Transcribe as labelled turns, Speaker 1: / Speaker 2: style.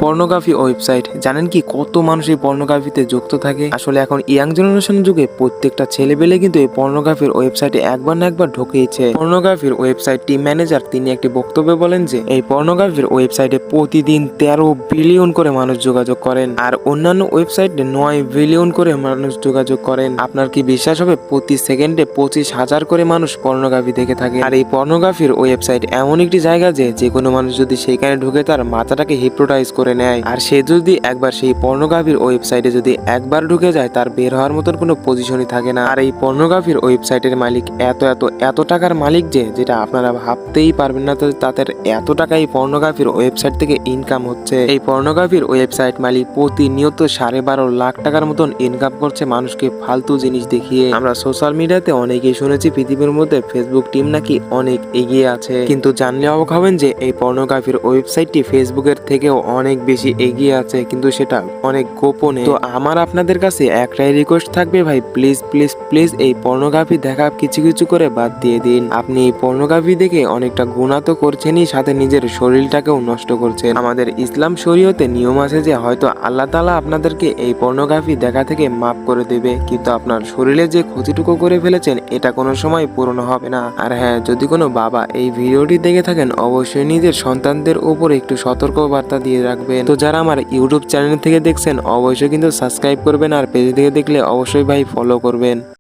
Speaker 1: Pornography website. জানেন কি কত মানুষ এই পর্নোগ্রাফিতে যুক্ত থাকে? আসলে এখন ইয়াং জেনারেশন যুগে প্রত্যেকটা ছেলেবেলে কিন্তু এই পর্নোগ্রাফির ওয়েবসাইটে একবার না একবার ঢুকেইছে। পর্নোগ্রাফির ওয়েবসাইট টিম ম্যানেজার তিনি একটি বক্তব্যে বলেন যে এই পর্নোগ্রাফির ওয়েবসাইটে প্রতিদিন 13 বিলিয়ন করে মানুষ যোগাযোগ করেন, আর অন্যান্য ওয়েবসাইটে 9 বিলিয়ন করে মানুষ যোগাযোগ করেন। আপনার কি বিশ্বাস হবে? প্রতি সেকেন্ডে 25,000 করে মানুষ পর্নোগ্রাফি দেখে থাকে। আর এই পর্নোগ্রাফির ওয়েবসাইট এমন একটি জায়গা যে কোনো মানুষ যদি সেখানে ঢুকে তার মাথাটাকে হিপনোটাইজ করে নেয়, আর সে যদি একবার সেই পর্নোগ্রাফির ওয়েবসাইটে যদি একবার ঢুকে যায় তার বের হওয়ার মতন কোনো পজিশনই থাকে না। আর এই পর্নোগ্রাফির ওয়েবসাইটের মালিক এত টাকার মালিক যেটা আপনারা ভাবতেই পারবেন না তাদের এত টাকা এই পর্নোগ্রাফির ওয়েবসাইট থেকে ইনকাম হচ্ছে। এই পর্নোগ্রাফির ওয়েবসাইট মালিক প্রতিনিয়ত 12.5 লাখ টাকার মতন ইনকাম করছে মানুষকে ফালতু জিনিস দেখিয়ে। আমরা সোশ্যাল মিডিয়াতে অনেকেই শুনেছি পৃথিবীর মধ্যে ফেসবুক টিম নাকি অনেক এগিয়ে আছে, কিন্তু জানলে অবাক হবেন যে এই পর্নোগ্রাফির ওয়েবসাইটটি ফেসবুকের থেকেও অনেক বেশি এগিয়ে আছে, কিন্তু সেটা অনেক গোপনে। তো আমার আপনাদের কাছে একটাই রিকোয়েস্ট থাকবে, ভাই প্লিজ প্লিজ প্লিজ এই পর্নোগ্রাফি দেখা কিছু কিছু করে বাদ দিয়ে দিন। আপনি এই পর্নোগ্রাফি দেখে অনেকটা গুনাহ তো করছেনই, সাথে নিজের শরীরটাকেও নষ্ট করছেন। আমাদের ইসলাম শরীয়তে নিয়ম আছে যে হয়তো আল্লাহ তাআলা আপনাদেরকে এই পর্নোগ্রাফি দেখা থেকে মাফ করে দেবে, কিন্তু আপনার শরীরে যে ক্ষতিটুকু করে ফেলেছেন এটা কোনো সময় পূরণ হবে না। আর হ্যাঁ, যদি কোনো বাবা এই ভিডিওটি দেখে থাকেন অবশ্যই নিজের সন্তানদের উপর একটু সতর্ক বার্তা দিয়ে রাখবেন। তো যারা আমার ইউটিউব চ্যানেল থেকে দেখছেন অবশ্যই কিন্তু সাবস্ক্রাইব করবেন, আর পেজ থেকে দেখলে অবশ্যই ভাই ফলো করবেন।